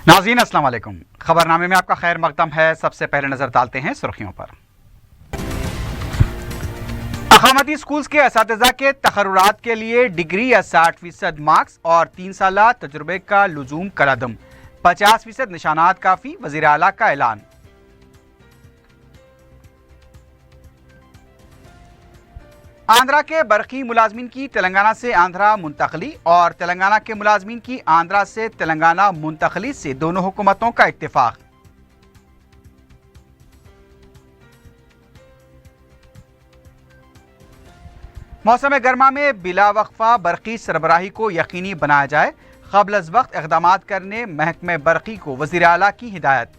नाज़रीन अस्सलाम वालेकुम। खबरनामे में आपका खैर मकदम है। सबसे पहले नजर डालते हैं सुर्खियों पर। अकामती स्कूल्स के असातिज़ा के तखर्रुरात के लिए डिग्री या 60% मार्क्स और 3 साल तजुर्बे का लुजूम कलदम, 50% निशानात काफ़ी, वज़ीर आला का ऐलान। आंध्रा के बरकी मुलाजमीन की तेलंगाना से आंध्रा मुंतकली और तेलंगाना के मुलाजमीन की आंध्रा से तेलंगाना मुंतकली से दोनों हुकूमतों का इत्तेफाक। मौसम गर्मा में बिला वक्फा बरकी सरबराही को यकीनी बनाया जाए, क़ब्ल अज़ वक्त इक़दाम करने महकमे बरकी को वज़ीर आला की हिदायत।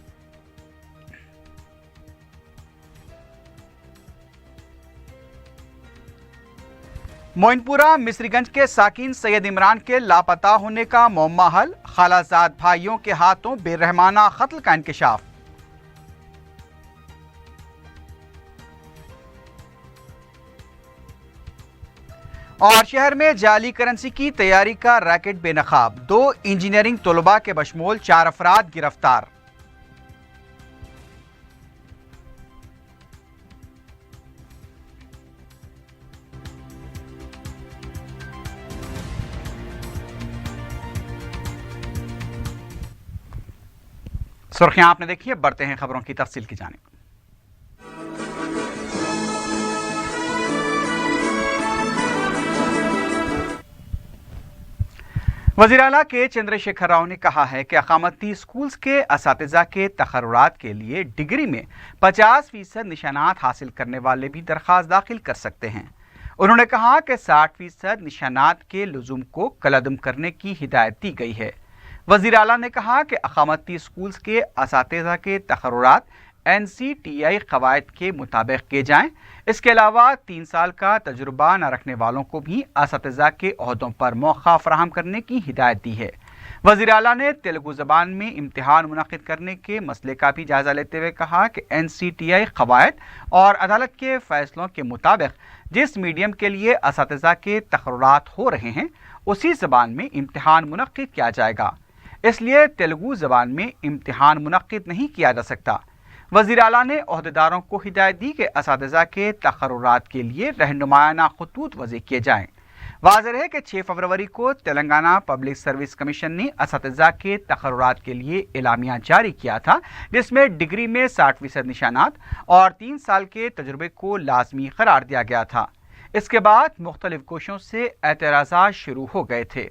मोइनपुरा मिस्रीगंज के साकिन सैयद इमरान के लापता होने का मौमा हल, खालाजाद भाइयों के हाथों बेरहमाना कत्ल का इंकशाफ। और शहर में जाली करेंसी की तैयारी का रैकेट बेनकाब, 2 इंजीनियरिंग तलबा के बशमूल 4 अफराद गिरफ्तार। सुर्खियां आपने देखी है, बढ़ते हैं खबरों की तफसील की जानिब। वज़ीर आला के चंद्रशेखर राव ने कहा है कि अकामती स्कूल्स के असातिज़ा के तखर्रुरात के लिए डिग्री में 50% निशानात हासिल करने वाले भी दरख्वास्त दाखिल कर सकते हैं। उन्होंने कहा कि 60% निशानात के लुज़ूम को कलअदम करने की हिदायत दी गई है। वज़ीर आला ने कहा कि अकामती स्कूल्स के असातिज़ा के तखर्रुरात NCTI क़वायद के मुताबिक किए जाएं। इसके अलावा 3 साल का तजुर्बा न रखने वालों को भी असातिज़ा के ओहदों पर मौक़ा फराहम करने की हिदायत दी है। वज़ीर आला ने तेलुगु ज़बान में इम्तिहान मुनक़्क़िद करने के मसले का भी जायज़ा लेते हुए कहा कि NCTI क़वायद और अदालत के फ़ैसलों के मुताबिक जिस मीडियम के लिए असातिज़ा के तखर्रुरात हो रहे हैं उसी ज़बान में इम्तिहान मुनक़्क़िद किया जाएगा, इसलिए तेलुगु ज़बान में इम्तिहान मुनक़्क़िद नहीं किया जा सकता। वज़ीर आला ने ओहदेदारों को हिदायत दी कि असातिज़ा के तखर्रुरात के लिए रहनुमायाना ख़ुतूत वज़ी किए जाएँ। वाज़ेह है कि 6 फरवरी को तेलंगाना पब्लिक सर्विस कमीशन ने असातिज़ा के तखर्रुरात के लिए एलामिया जारी किया था, जिसमें डिग्री में 60% निशानात और 3 साल के तजुर्बे को लाजमी करार दिया गया था। इसके बाद मुख्तलिफ गोशों से एतराज़ात शुरू हो गए थे।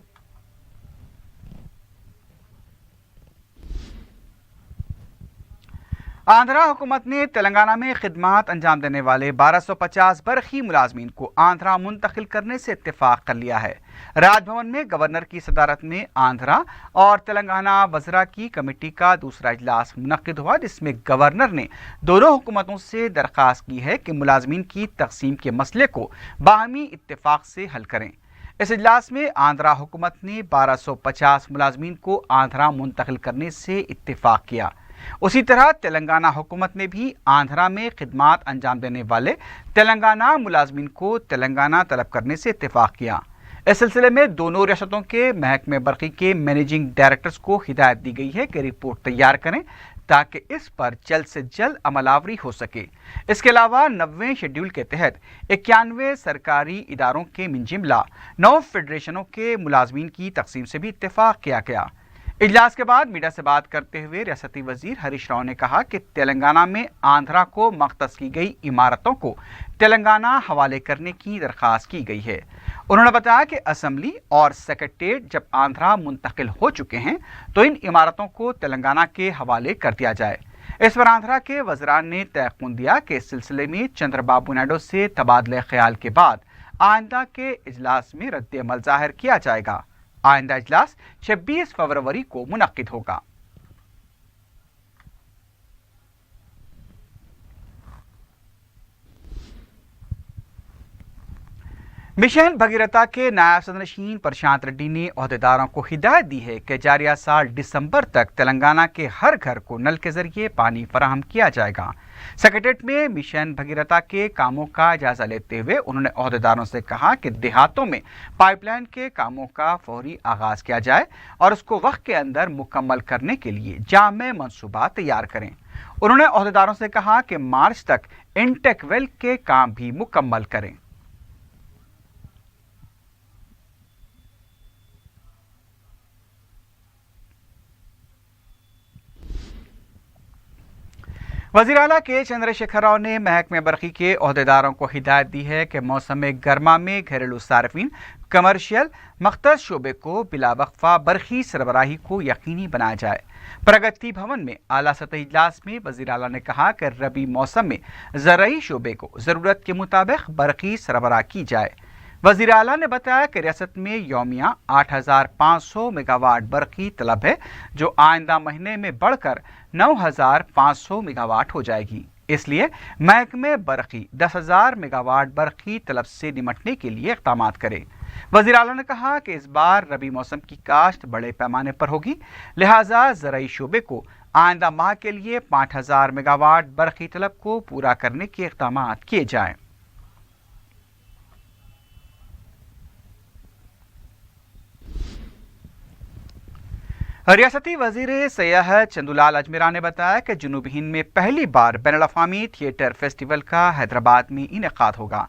आंध्रा हुकूमत ने तेलंगाना में खिदमात अंजाम देने वाले 1250 बरखी मुलाजमीन को आंध्रा मुंतकिल करने से इत्तेफाक कर लिया है। राजभवन में गवर्नर की सदारत में आंध्रा और तेलंगाना वज़रा की कमेटी का दूसरा इजलास मुनक्किद हुआ, जिसमें गवर्नर ने दोनों हुकूमतों से दरख्वास्त की है कि मुलाजमीन की तकसीम के मसले को बाहमी इत्तेफाक से हल करें। इस इजलास में आंध्रा हुकूमत ने 1250 मुलाजमीन को आंध्रा मुंतकिल करने से इत्तेफाक किया। उसी तरह तेलंगाना हुकूमत ने भी आंध्रा में खिदमात अंजाम देने वाले तेलंगाना मुलाजमीन को तेलंगाना तलब करने से इत्तेफाक किया। इस सिलसिले में दोनों रियासतों के महकमे बरकी के मैनेजिंग डायरेक्टर्स को हिदायत दी गई है कि रिपोर्ट तैयार करें ताकि इस पर जल्द से जल्द अमलावरी हो सके। इसके अलावा 90वें शेड्यूल के तहत 91 सरकारी इदारों के मिंजिमला 9 फेडरेशनों के मुलाजमीन की तकसीम से भी इत्तेफाक किया गया। इजलास के बाद मीडिया से बात करते हुए रियासती वजीर हरीश राव ने कहा कि तेलंगाना में आंध्रा को मख्तस की गई इमारतों को तेलंगाना हवाले करने की दरख्वास्त की गई है। उन्होंने बताया कि असम्बली और सेक्रेटेरिएट जब आंध्रा मुंतकिल हो चुके हैं तो इन इमारतों को तेलंगाना के हवाले कर दिया जाए। इस पर आंध्रा के वज़रान ने तयक़ुन दिया कि इस सिलसिले में चंद्रबाबू नायडू से तबादले ख्याल के बाद आइंदा के इजलास में रद्द अमल ज़ाहिर किया जाएगा। आइंदा इजलास 26 फरवरी को मुनक्किद होगा। मिशन भगीरथा के नायब सदरनशीन प्रशांत रेड्डी ने अहदेदारों को हिदायत दी है कि जारिया साल दिसंबर तक तेलंगाना के हर घर को नल के जरिए पानी फराहम किया जाएगा। सेक्रेटेरिएट में मिशन भगीरथा के कामों का जायजा लेते हुए उन्होंने अहदेदारों से कहा कि देहातों में पाइपलाइन के कामों का फौरी आगाज किया जाए और उसको वक्त के अंदर मुकम्मल करने के लिए जामे मंसूबा तैयार करें। उन्होंने अहदेदारों से कहा कि मार्च तक इंटेक वेल के काम भी मुकम्मल करें। वज़ीर आला के चंद्रशेखर राव ने महकमे बरक़ी के अहदेदारों को हिदायत दी है कि मौसम गर्मा में घरेलू सार्फिन कमर्शियल मख्तस शोबे को बिला वक्फा बरक़ी सरबराही को यकीनी बनाया जाए। प्रगति भवन में आला सतही इजलास में वज़ीर आला ने कहा कि रबी मौसम में ज़राई शोबे को ज़रूरत के मुताबिक बरक़ी सरबराह की जाए। वज़ीर आला ने बताया कि रियासत में यौमिया 8,500 मेगावाट बरक़ी तलब है, जो आइंदा महीने में बढ़कर 9,500 मेगावाट हो जाएगी। इसलिए महकमे बरक़ी 10,000 मेगावाट बरक़ी तलब से निमटने के लिए इक़दामात करे। वज़ीर आला ने कहा कि इस बार रबी मौसम की काश्त बड़े पैमाने पर होगी, लिहाजा ज़राई शोबे को आइंदा माह के लिए 5,000 मेगावाट बरक़ी तलब को पूरा करने के इक़दामात किए जाएँ। रियासती वजीर सयाहत चंदूलाल अजमेरा ने बताया कि जनूबी हिंद में पहली बार बैनुल-अक़वामी थिएटर फेस्टिवल का हैदराबाद में इनेकाद होगा।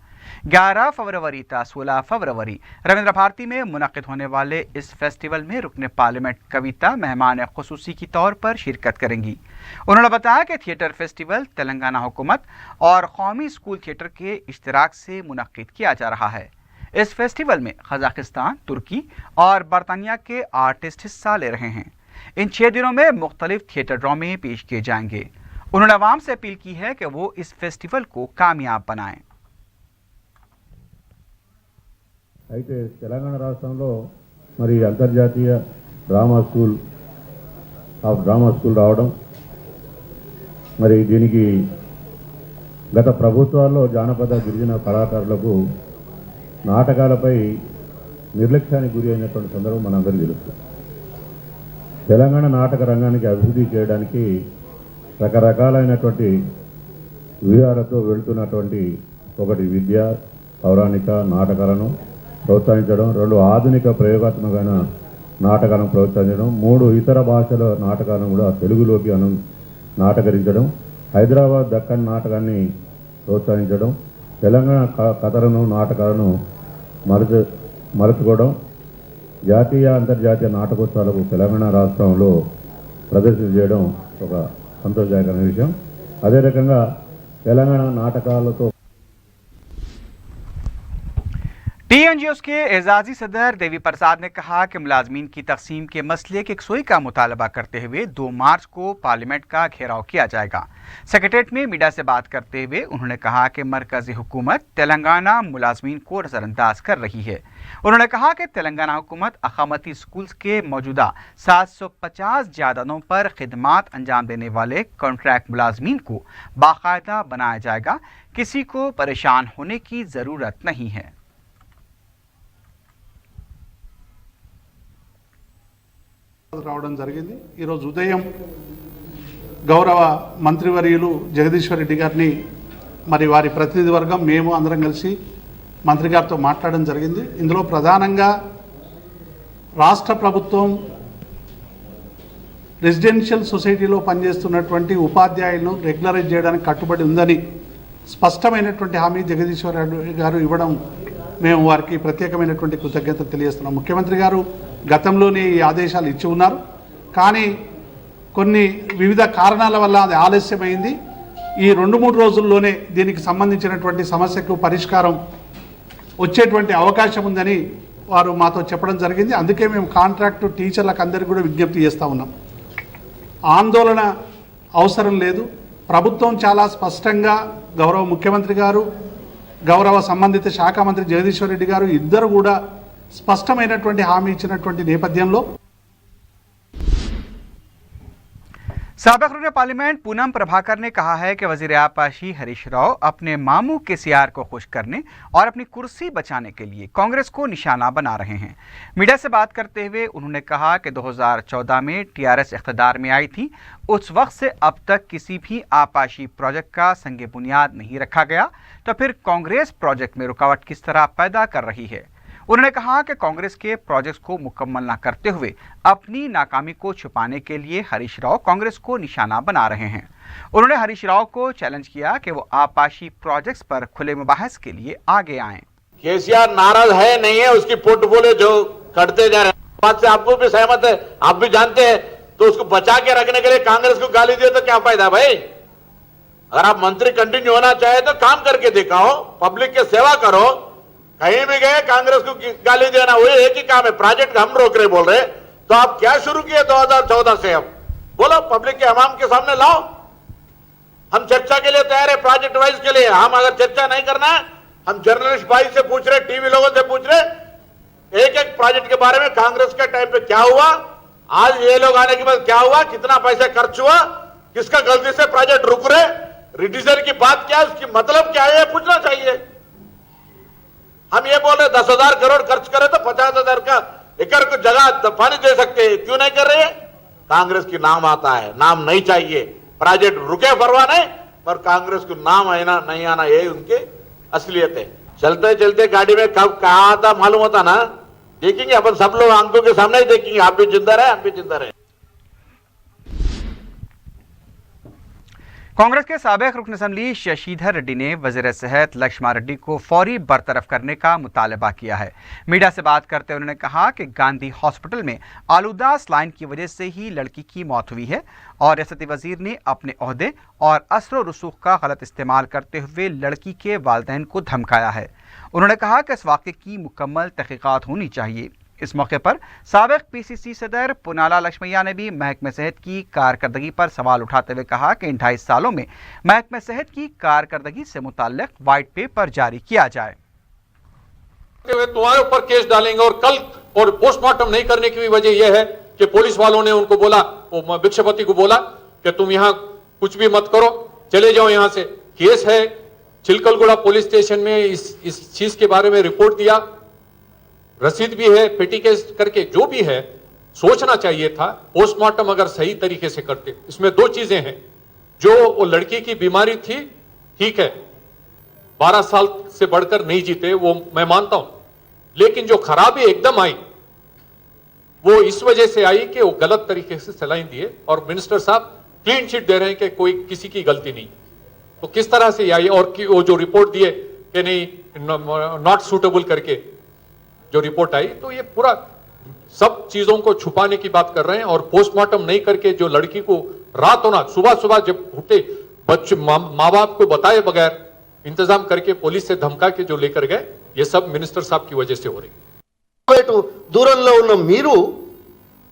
11 फरवरी ta 16 फरवरी रविंद्र भारती में मुनक़िद होने वाले इस फेस्टिवल में रुकन पार्लियामेंट कविता मेहमान ख़ुसूसी के तौर पर शिरकत करेंगी। उन्होंने बताया कि थिएटर फेस्टिवल तेलंगाना हुकूमत और कौमी स्कूल थिएटर के इश्तराक से मुनक़िद किया जा रहा है। इस फेस्टिवल में कजाकिस्तान, तुर्की और बरतानिया के आर्टिस्ट हिस्सा ले रहे हैं। इन 6 दिनों में मुख्तलिफ थिएटर ड्रामे पेश किए जाएंगे। उन्होंने अवाम से अपील की है कि वो इस फेस्टिवल को कामयाब बनाएं। అయితే తెలంగాణ రాష్ట్రంలో మరి అంతర్జాతీయ డ్రామా స్కూల్ రావడం మరి దీనికి గత ప్రభుత్వాల్లో జానపద గిరిజన కళాకారులకు నాటకాలపై నిర్లక్ష్యానికి గురి అయినటువంటి సందర్భం మనందరికీ తెలుసు. తెలంగాణ నాటక రంగానికి అభివృద్ధి చేయడానికి రకరకాలైనటువంటి వ్యూహాలతో వెళ్తున్నటువంటి ఒకటి విద్య, పౌరాణిక నాటకాలను ప్రోత్సహించడం, 2 ఆధునిక ప్రయోగాత్మకమైన నాటకాలను ప్రోత్సహించడం, 3 ఇతర భాషల నాటకాలను కూడా తెలుగులోకి నాటకరించడం, హైదరాబాద్ దక్కన్ నాటకాన్ని ప్రోత్సహించడం, తెలంగాణ కథలను నాటకాలను మరచుకోవడం, జాతీయ అంతర్జాతీయ నాటకోత్సవాలకు తెలంగాణ రాష్ట్రంలో ప్రదర్శన చేయడం ఒక సంతోషదాయకమైన విషయం. అదే రకంగా తెలంగాణ నాటకాలతో TNGOs के एजाजी सदर देवी प्रसाद ने कहा कि मुलाजमीन की तकसीम के मसले की यकसोई का मुतालबा करते हुए 2 मार्च को पार्लियामेंट का घेराव किया जाएगा। सेक्रेटेरिएट में मीडिया से बात करते हुए उन्होंने कहा कि मरकजी हुकूमत तेलंगाना मुलाजमीन को नज़रअंदाज कर रही है। उन्होंने कहा कि तेलंगाना हुकूमत अकामती स्कूल्स के मौजूदा 750 जायदादों पर खिदमात अंजाम देने वाले कॉन्ट्रैक्ट मुलाजमीन को बाकायदा बनाया जाएगा। किसी को परेशान होने की ज़रूरत नहीं है। రావడం జరిగింది. ఈరోజు ఉదయం గౌరవ మంత్రివర్యులు జగదీశ్వర్ రెడ్డి గారిని మరి వారి ప్రతినిధి వర్గం మేము అందరం కలిసి మంత్రి గారితో మాట్లాడడం జరిగింది. ఇందులో ప్రధానంగా రాష్ట్ర ప్రభుత్వం రెసిడెన్షియల్ సొసైటీలో పనిచేస్తున్నటువంటి ఉపాధ్యాయులను రెగ్యులరైజ్ చేయడానికి కట్టుబడి ఉందని స్పష్టమైనటువంటి హామీ జగదీశ్వర్ రెడ్డి గారు ఇవ్వడం మేము వారికి ప్రత్యేకమైనటువంటి కృతజ్ఞతలు తెలియజేస్తున్నాం. ముఖ్యమంత్రి గారు గతంలోనే ఈ ఆదేశాలు ఇచ్చి ఉన్నారు, కానీ కొన్ని వివిధ కారణాల వల్ల అది ఆలస్యమైంది. ఈ 2-3 రోజుల్లోనే దీనికి సంబంధించినటువంటి సమస్యకు పరిష్కారం వచ్చేటువంటి అవకాశం ఉందని వారు మాతో చెప్పడం జరిగింది. అందుకే మేము కాంట్రాక్టు టీచర్లకు అందరికీ కూడా విజ్ఞప్తి చేస్తూ ఉన్నాం. ఆందోళన అవసరం లేదు. ప్రభుత్వం చాలా స్పష్టంగా గౌరవ ముఖ్యమంత్రి గారు, గౌరవ సంబంధిత శాఖ మంత్రి జగదీశ్వర్ రెడ్డి గారు ఇద్దరు కూడా స్పష్టమైనటువంటి హామీ ఇచ్చినటువంటి నేపథ్యంలో साबिक रुकन पार्लियामेंट पूनम प्रभाकर ने कहा है कि वजीर आपाशी हरीश राव अपने मामू केसीआर को खुश करने और अपनी कुर्सी बचाने के लिए कांग्रेस को निशाना बना रहे हैं। मीडिया से बात करते हुए उन्होंने कहा कि 2014 में टीआरएस इख्तिदार में आई थी, उस वक्त से अब तक किसी भी आपाशी प्रोजेक्ट का संगे बुनियाद नहीं रखा गया, तो फिर कांग्रेस प्रोजेक्ट में रुकावट किस तरह पैदा कर रही है। उन्होंने कहा कि कांग्रेस के प्रोजेक्ट्स को मुकम्मल न करते हुए अपनी नाकामी को छुपाने के लिए हरीश राव कांग्रेस को निशाना बना रहे हैं। उन्होंने हरीश राव को चैलेंज किया कि वो आपाशी प्रोजेक्ट्स पर खुले मुबाहस के लिए आगे आएं। केसीआर नाराज है नहीं है, उसकी पोर्टफोलियो जो करते जा रहे हैं बात से आपको भी सहमत है, आप भी जानते हैं, तो उसको बचा के रखने के लिए कांग्रेस को गाली दिए तो क्या फायदा भाई। अगर आप मंत्री कंटिन्यू होना चाहे तो काम करके दिखाओ, पब्लिक की सेवा करो। कहीं भी गए कांग्रेस को गाली देना वही एक ही काम है, प्रोजेक्ट हम रोक रहे बोल रहे, तो आप क्या शुरू किए 2014 से? अब बोलो, पब्लिक के अवाम के सामने लाओ। हम चर्चा के लिए तैयार है, प्रोजेक्ट वाइज के लिए। हम अगर चर्चा नहीं करना है, हम जर्नलिस्ट भाई से पूछ रहे, टीवी लोगों से पूछ रहे, एक एक प्रोजेक्ट के बारे में कांग्रेस के टाइम पे क्या हुआ, आज ये लोग आने के बाद क्या हुआ, कितना पैसा खर्च हुआ, किसका गलती से प्रोजेक्ट रुक रहे, रिड्यूसर की बात क्या है, उसकी मतलब क्या है, पूछना चाहिए। हम ये बोल रहे 10,000 करोड़ खर्च करे तो 50,000 का एकड़ को जगह पानी दे सकते हैं, क्यों नहीं कर रहे? कांग्रेस की नाम आता है, नाम नहीं चाहिए, प्रोजेक्ट रुके परवाह नहीं, पर कांग्रेस को नाम आना नहीं आना ये उनके असलियत है। चलते चलते गाड़ी में कब कहा आता मालूम होता ना, देखेंगे अपन सब लोग आंखों के सामने ही देखेंगे, आप भी जिंदा रहे, हम भी जिंदा रहे। कांग्रेस के साबिक रुकन असम्बली शशिधर रेड्डी ने वज़ीर सेहत लक्ष्मण रेड्डी को फौरी बरतरफ करने का मुतालबा किया है। मीडिया से बात करते हुए उन्होंने कहा कि गांधी हॉस्पिटल में आलूदा स्लाइन की वजह से ही लड़की की मौत हुई है और रियासती वजीर ने अपने ओहदे और असर रसूख का गलत इस्तेमाल करते हुए लड़की के वालिदैन को धमकाया है। उन्होंने कहा कि इस वाक़े की मुकम्मल तहक़ीक़ात होनी चाहिए। इस मौके पर साबिक पीसीसी सदर पुनाला लक्ष्मैया ने भी महकमे सेहत की कारकर्दगी पर सवाल उठाते हुए कहा कि इन 2.5 सालों में महकमे सेहत की कारकर्दगी से मुताल्लिक व्हाइट पेपर जारी किया जाए। तुम्हारे ऊपर केस डालेंगे और कल और पोस्टमार्टम नहीं करने की भी वजह यह है कि पुलिस वालों ने उनको बोला, वो भिक्षपति को बोला कि तुम यहाँ कुछ भी मत करो, चले जाओ यहाँ से। केस है चिलकलगुड़ा पुलिस स्टेशन में, इस चीज के बारे में रिपोर्ट दिया, रसीद भी है, पेटी केस करके जो भी है। सोचना चाहिए था पोस्टमार्टम अगर सही तरीके से करते। इसमें 2 चीजें हैं, जो वो लड़की की बीमारी थी, ठीक है 12 साल से बढ़कर नहीं जीते, वो मैं मानता हूं, लेकिन जो खराबी एकदम आई वो इस वजह से आई कि वो गलत तरीके से सलाइन दिए और मिनिस्टर साहब क्लीन चिट दे रहे हैं कि कोई किसी की गलती नहीं। तो किस तरह से आई, और वो जो रिपोर्ट दिए कि नहीं नॉट सूटेबल करके जो रिपोर्ट आई, तो ये पूरा सब चीजों को छुपाने की बात कर रहे हैं। और पोस्टमार्टम नहीं करके जो लड़की को रातों रात सुबह सुबह जब उठे बच्चे माँ बाप को बताए बगैर इंतजाम करके पुलिस से धमका के जो लेकर गए, ये सब मिनिस्टर साहब की वजह से हो रही। దూరంలో ఉన్న మీరు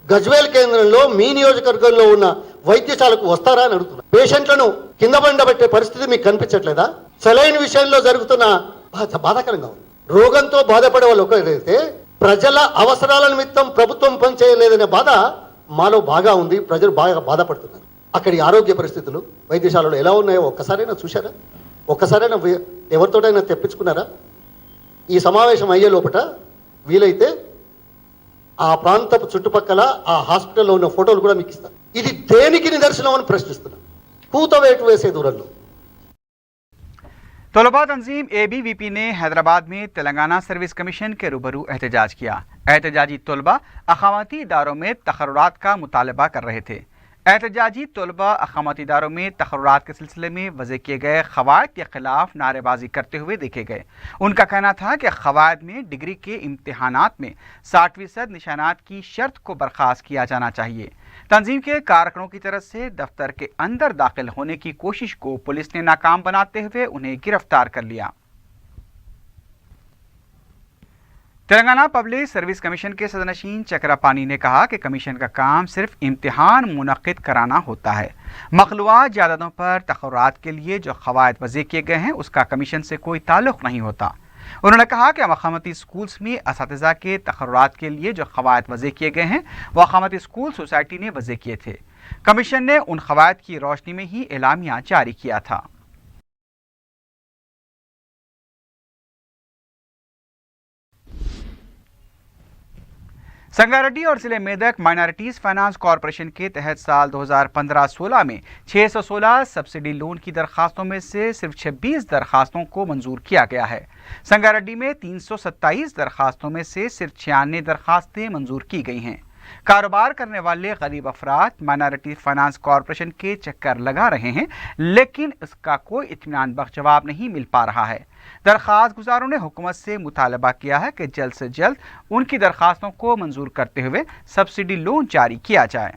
గజ్వేల్ కేంద్రంలో మీ నియోజకవర్గంలో ఉన్న వైద్యశాలకు వస్తారా అని అడుగుతున్నారు. పేషెంట్లను కింద బండబెట్టే పరిస్థితి మీకు కనిపించట్లేదా? సెలైన్ విషయంలో జరుగుతున్న బాధాకరంగా ఉంది. రోగంతో బాధపడే వాళ్ళు ఒకరైతే ప్రజల అవసరాల నిమిత్తం ప్రభుత్వం పనిచేయలేదనే బాధ మాలో బాగా ఉంది. ప్రజలు బాగా బాధపడుతున్నారు. అక్కడి ఆరోగ్య పరిస్థితులు వైద్యశాలలో ఎలా ఉన్నాయో ఒక్కసారైనా చూశారా? ఒక్కసారైనా ఎవరితోటైనా తెప్పించుకున్నారా? ఈ సమావేశం అయ్యే లోపట వీలైతే ఆ ప్రాంతపు చుట్టుపక్కల ఆ హాస్పిటల్లో ఉన్న ఫోటోలు కూడా మీకు ఇస్తాను. ఇది దేనికి నిదర్శనం అని ప్రశ్నిస్తున్నాను. కూతవేటు వేసే దూరంలో तलबा तंजीम ABVP ने हैदराबाद में तेलंगाना सर्विस कमीशन के रूबरू एहतजाज किया। एहतजाजी तलबा अखामती इदारों में तकर्रुरात का मुतालबा कर रहे थे। एहतजाजी तलबा अखामती इदारों में तकर्रुरात के सिलसिले में वज़े किए गए क़वायद के ख़िलाफ़ नारेबाजी करते हुए देखे गए। उनका कहना था कि क़वायद में डिग्री के इम्तिहानात में 60% निशानात की शर्त को बर्खास्त किया जाना चाहिए। तंजीम के कारकुनों की तरफ से दफ्तर के अंदर दाखिल होने की कोशिश को पुलिस ने नाकाम बनाते हुए उन्हें गिरफ्तार कर लिया। तेलंगाना पब्लिक सर्विस कमीशन के सदरनशीन चक्रापानी ने कहा कि कमीशन का काम सिर्फ इम्तिहान मुनक्किद कराना होता है। मखलूआत जायदादों पर तकर्रुरात के लिए जो क़वायद वज़े किए गए हैं उसका कमीशन से कोई ताल्लुक़ नहीं होता। उन्होंने कहा कि अखामती स्कूल्स में असातिज़ा के तकर्रुरात के लिए जो क़वायद वज़े किए गए हैं वह अखामती स्कूल सोसाइटी ने वज़े किए थे। कमीशन ने उन क़वायद की रोशनी में ही एलामिया जारी किया था। संगारेड्डी और जिले मेदक माइनॉरिटीज फाइनेंस कॉरपोरेशन के तहत साल 2015-16 में 616 सब्सिडी लोन की दरखास्तों में से सिर्फ 26 दरखास्तों को मंजूर किया गया है। संगारेड्डी में 327 दरखास्तों में से सिर्फ 96 दरखास्तें मंजूर की गई हैं। कारोबार करने वाले गरीब अफराद माइनॉरिटी फाइनेंस कॉरपोरेशन के चक्कर लगा रहे हैं, लेकिन इसका कोई इत्मीनान बख्श जवाब नहीं मिल पा रहा है। दरख्वास्त गुजारों ने हुकूमत से मुतालबा किया है कि जल्द से जल्द उनकी दरख्वास्तों को मंजूर करते हुए सब्सिडी लोन जारी किया जाए।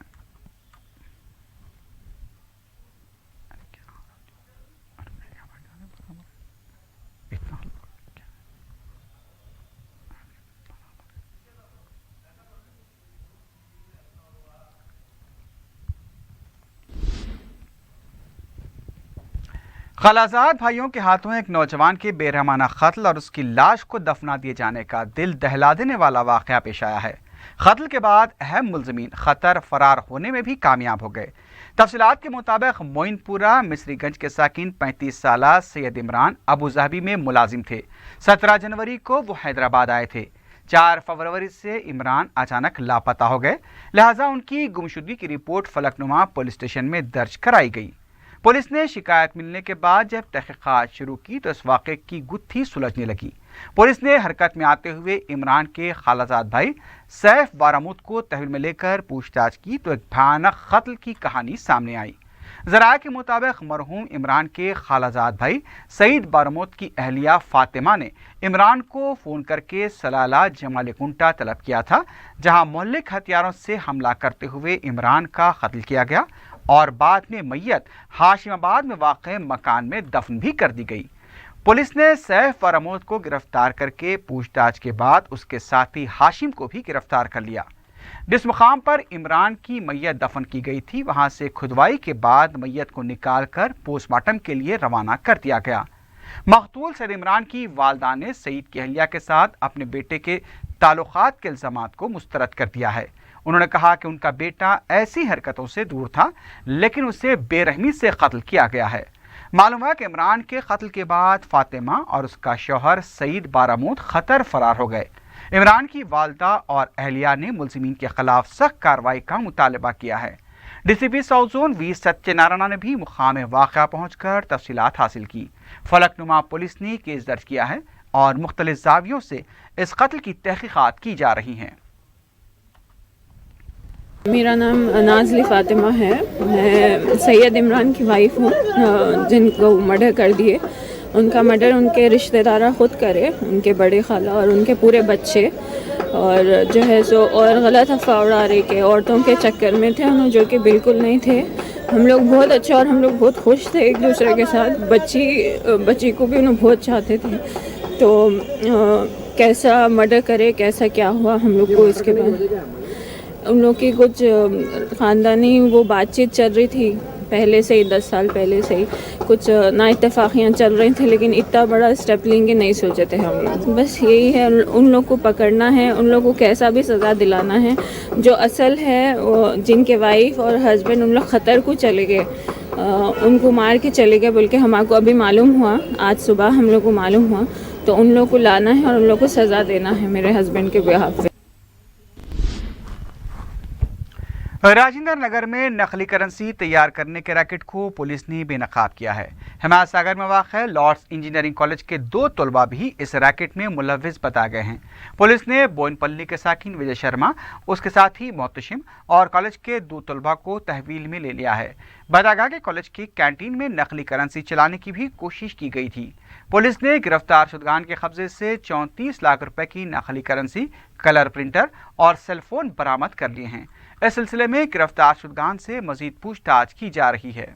खलाजाद भाइयों के हाथों एक नौजवान के बेरहमाना कत्ल और उसकी लाश को दफना दिए जाने का दिल दहला देने वाला वाक़या पेश आया है। कत्ल के बाद अहम मुलज़मीन खतर फरार होने में भी कामयाब हो गए। तफसीलात के मुताबिक मोइनपुरा मिस्रीगंज के साकिन 35 साला सैयद इमरान अबू ज़हबी में मुलाजिम थे। 17 जनवरी को वो हैदराबाद आए थे। 4 फरवरी से इमरान अचानक लापता हो गए, लिहाजा उनकी गुमशुदगी की रिपोर्ट फलकनुमा पुलिस स्टेशन में दर्ज कराई गई। पुलिस ने शिकायत मिलने के बाद जब तहकीकात शुरू की तो इस वाक़े की गुत्थी सुलझने लगी। पुलिस ने हरकत में आते हुए इमरान के खालाजाद भाई सैफ बारामूद को तहवील में लेकर पूछताछ की तो एक भयानक कत्ल की कहानी सामने आई। ज़राए के मुताबिक मरहूम इमरान के खालाजाद भाई सईद बारामूद की अहलिया फातिमा ने इमरान को फ़ोन करके सलाला जमाल कुंटा तलब किया था, जहां मोहल्ले के हथियारों से हमला करते हुए इमरान का कत्ल किया गया और बाद में मैयत हाशिमाबाद में वाक़े मकान में दफन भी कर दी गई। पुलिस ने सैफ बारामूद को गिरफ्तार करके पूछताछ के बाद उसके साथी हाशिम को भी गिरफ्तार कर लिया। जिस मुकाम पर इमरान की मैयत दफन की गई थी, वहां से खुदवाई के बाद मैयत को निकाल कर पोस्टमार्टम के लिए रवाना कर दिया गया। मकतूल सैयद इमरान की वालदा ने सईद की अहलिया के साथ अपने बेटे के ताल्लुकात के इल्ज़ामात को मुस्तरद कर दिया है। उन्होंने कहा कि उनका बेटा ऐसी हरकतों से दूर था, लेकिन उसे बेरहमी से कत्ल किया गया है। मालूम है कि इमरान के कत्ल के बाद फातिमा और उसका शौहर सईद बारामूद खतर फरार हो गए। इमरान की वालदा और अहलिया ने मुलजिमीन के खिलाफ सख्त कार्रवाई का मुतालबा किया है। DCP south zone V Satyanarayana ने भी मुकाम वाक़या पहुंचकर तफसीलात हासिल की। फलकनुमा पुलिस ने केस दर्ज किया है और मुख्तलिफ ज़ावियों से इस कत्ल की तहकीकात की जा रही हैं। मेरा नाम नाज़ली फ़ातिमा है। मैं सैयद इमरान की वाइफ हूँ, जिनको मर्डर कर दिए। उनका मर्डर उनके रिश्तेदार ख़ुद करे, उनके बड़े खाला और उनके पूरे बच्चे, और जो है सो और गलत अफवाह उड़ा रहे के औरतों के चक्कर में थे उन्होंने, जो कि बिल्कुल नहीं थे। हम लोग बहुत अच्छे और हम लोग बहुत खुश थे एक दूसरे के साथ। बच्ची को भी उन्हें बहुत चाहते थे। तो कैसा मर्डर करे, कैसा क्या हुआ, हम लोग को इसके बाद उन लोग की कुछ ख़ानदानी वो बातचीत चल रही थी पहले से ही, 10 साल पहले से ही कुछ नाइत्तेफाकियाँ चल रही थी, लेकिन इतना बड़ा स्टेप लेंगे नहीं सोचे थे हम लोग। बस यही है, उन लोग को पकड़ना है, उन लोग को कैसा भी सज़ा दिलाना है। जो असल है जिनके वाइफ और हस्बैंड उन लोग ख़तर को चले गए, उनको मार के चले गए बोल के हमको अभी मालूम हुआ, आज सुबह हम लोग को मालूम हुआ। तो उन लोग को लाना है और उन लोग को सज़ा देना है मेरे हस्बैंड के बिहाफ पे। राजेंद्र नगर में नकली करेंसी तैयार करने के रैकेट को पुलिस ने बेनकाब किया है। हिमायत सागर में वाक़ लॉर्ड्स इंजीनियरिंग कॉलेज के 2 तलबा भी इस रैकेट में मुलव्विस बताए गए हैं। पुलिस ने बोइनपल्ली के साकिन विजय शर्मा, उसके साथ ही मोहतशिम और कॉलेज के 2 तलबा को तहवील में ले लिया है। बताया गया कि कॉलेज की कैंटीन में नकली करेंसी चलाने की भी कोशिश की गई थी। पुलिस ने गिरफ्तार शुदगान के कब्जे से 34 लाख रुपए की नकली करेंसी, कलर प्रिंटर और सेलफोन बरामद कर लिए हैं। इस सिलसिले में गिरफ्तार शुदगान से मजीद पूछताछ की जा रही है।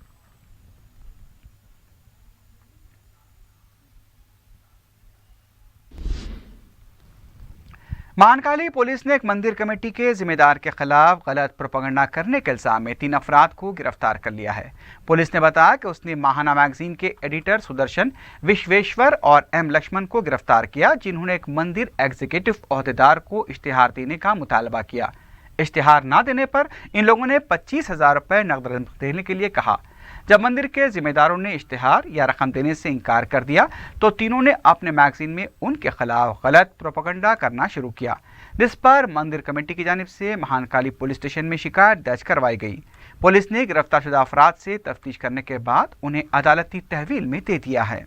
महानकाली पुलिस ने एक मंदिर कमेटी के जिम्मेदार के खिलाफ गलत प्रोपेगेंडा करने के इल्जाम में 3 अफराद को गिरफ्तार कर लिया है। पुलिस ने बताया कि उसने माहाना मैगजीन के एडिटर सुदर्शन विश्वेश्वर और एम लक्ष्मण को गिरफ्तार किया, जिन्होंने एक मंदिर एग्जीक्यूटिव ओहदेदार को इश्तिहार देने का मुतालबा किया। इश्तिहार ना देने पर इन लोगों ने 25,000 रुपये नकद देने के लिए कहा। जब मंदिर के जिम्मेदारों ने इश्तिहार या रकम देने से इनकार कर दिया तो तीनों ने अपने मैगजीन में उनके खिलाफ गलत प्रोपेगेंडा करना शुरू किया, जिस पर मंदिर कमेटी की जानिब से महानकाली पुलिस स्टेशन में शिकायत दर्ज करवाई गई। पुलिस ने गिरफ्तारशुदा अफराद से तफ्तीश करने के बाद उन्हें अदालती तहवील में दे दिया है।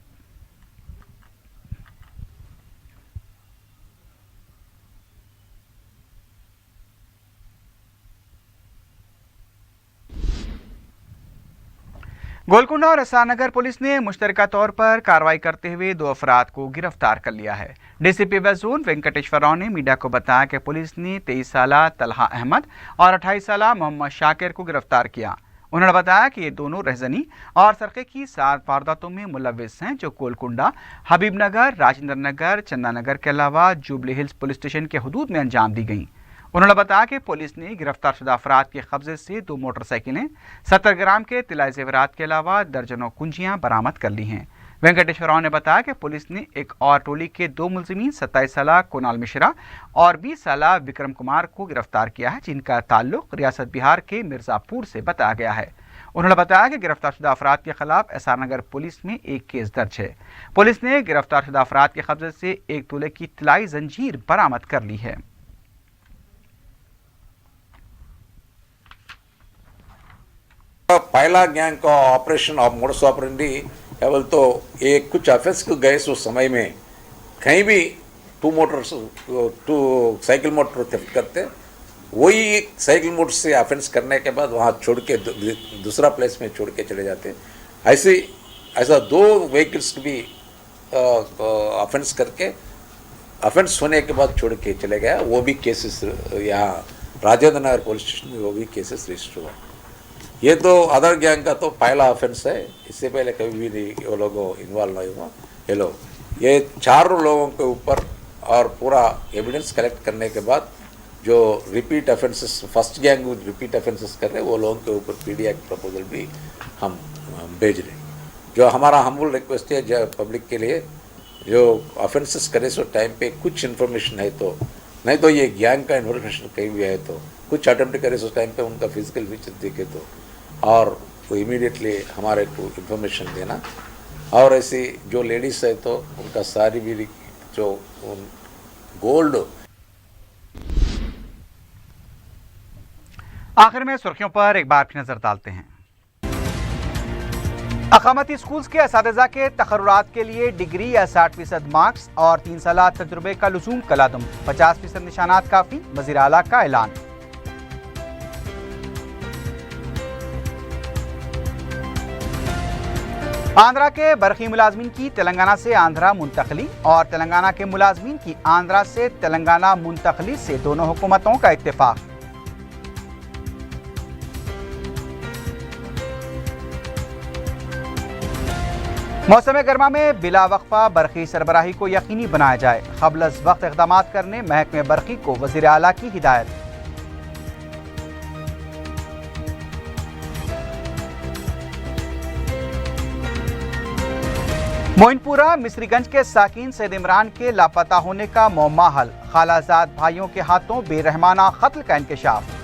गोलकुंडा और एसआर पुलिस ने मुश्तरका तौर पर कार्रवाई करते हुए 2 अफराद को गिरफ्तार कर लिया है। DCP west zone Venkateshwar Rao ने मीडिया को बताया कि पुलिस ने 23 साला तलहा अहमद और 28 साला मोहम्मद शाकिर को गिरफ्तार किया। उन्होंने बताया कि ये दोनों रहजनी और सरके की 7 वारदातों में मुलव्विस हैं, जो गोलकुंडा, हबीबनगर, राजेंद्र नगर, चंदानगर के अलावा जुबली हिल्स पुलिस स्टेशन के हदूद में अंजाम दी गई। उन्होंने बताया कि पुलिस ने गिरफ्तारशुदा अफराद के कब्जे से 2 मोटरसाइकिलें, 70 ग्राम के तिलाई जेवरात के अलावा दर्जनों कुंजियां बरामद कर ली हैं। वेंकटेश्वर राव ने बताया कि पुलिस ने एक और टोली के 2 मुलजिमीन 27 साला कुणाल मिश्रा और 20 साला विक्रम कुमार को गिरफ्तार किया है, जिनका ताल्लुक रियासत बिहार के मिर्जापुर से बताया गया है। उन्होंने बताया कि गिरफ्तारशुदा अफराद के खिलाफ एसआर नगर पुलिस में एक केस दर्ज है। पुलिस ने गिरफ्तारशुदा अफराद के कब्जे से 1 तोले की तिलाई जंजीर बरामद कर ली है। पहला गैंग का ऑपरेशन और मोडस ऑपरेंडी केवल तो ये कुछ ऑफेंस को गए उस समय में कहीं भी 2 साइकिल मोटर थेफ्ट करते, वही साइकिल मोटर से ऑफेंस करने के बाद वहाँ छोड़ के दूसरा प्लेस में छोड़ के चले जाते। ऐसा 2 व्हीकल्स भी ऑफेंस करके ऑफेंस होने के बाद छोड़ के चले गया। वो भी केसेस यहाँ राजेंद्र नगर पुलिस स्टेशन में वो भी केसेस रजिस्टर हुआ। ये तो अदर गैंग का तो पहला ऑफेंस है, इससे पहले कभी भी नहीं वो लोग इन्वॉल्व नहीं हुआ। ये 4 लोगों के ऊपर और पूरा एविडेंस कलेक्ट करने के बाद जो repeat offences, first gang repeat offences कर रहे हैं, वो लोगों के ऊपर पीडी एक्ट प्रपोजल भी हम भेज रहे हैं। जो हमारा हम्बल रिक्वेस्ट है जो पब्लिक के लिए, जो ऑफेंसेस करे सो टाइम पे कुछ इन्फॉर्मेशन है तो, नहीं तो ये गैंग का इन्फॉर्मेशन कहीं भी है तो कुछ अटेम्प्ट करे सो टाइम पे उनका फिजिकल फीचर देखे तो, और वो इमीडिएटली हमारे को इन्फॉर्मेशन देना। और ऐसी जो लेडीज़ है तो उनका सारी भी जो गोल्ड। आखिर में सुर्खियों पर एक बार फिर नजर डालते हैं। अकामती स्कूल्स के असातिज़ा के तकर्रुरात के लिए डिग्री या 60% मार्क्स और 3 साल तजुर्बे का लुज़ूम कलादम, 50% निशानात काफ़ी, वज़ीर आला का ऐलान। आंध्रा के बरखी मुलाजमीन की तेलंगाना से आंध्रा मुंतकली और तेलंगाना के मुलाजमीन की आंध्रा से तेलंगाना मुंतकली से दोनों हुकूमतों का इत्तेफाक। मौसम गर्मा में बिला वक्फा बरखी सरबराही को यकीनी बनाया जाए, क़ब्ल वक्त इक़दाम करने महकमे बरखी को वज़ीर आला की हिदायत। मोइनपुरा मिस्रीगंज के साकिन सैयद इमरान के लापता होने का मौमा हल, खालाजाद भाइयों के हाथों बेरहमाना कत्ल का इंकशाफ।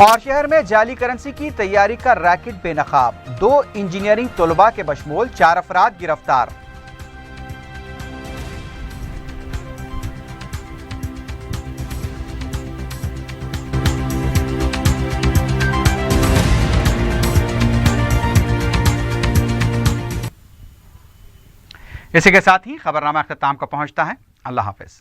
और शहर में जाली करेंसी की तैयारी का रैकेट बेनकाब, 2 इंजीनियरिंग तलबा के बशमूल 4 अफराद गिरफ्तार। इसी के साथ ही खबरनामा अख्ताम को पहुंचता है। अल्लाह हाफिज।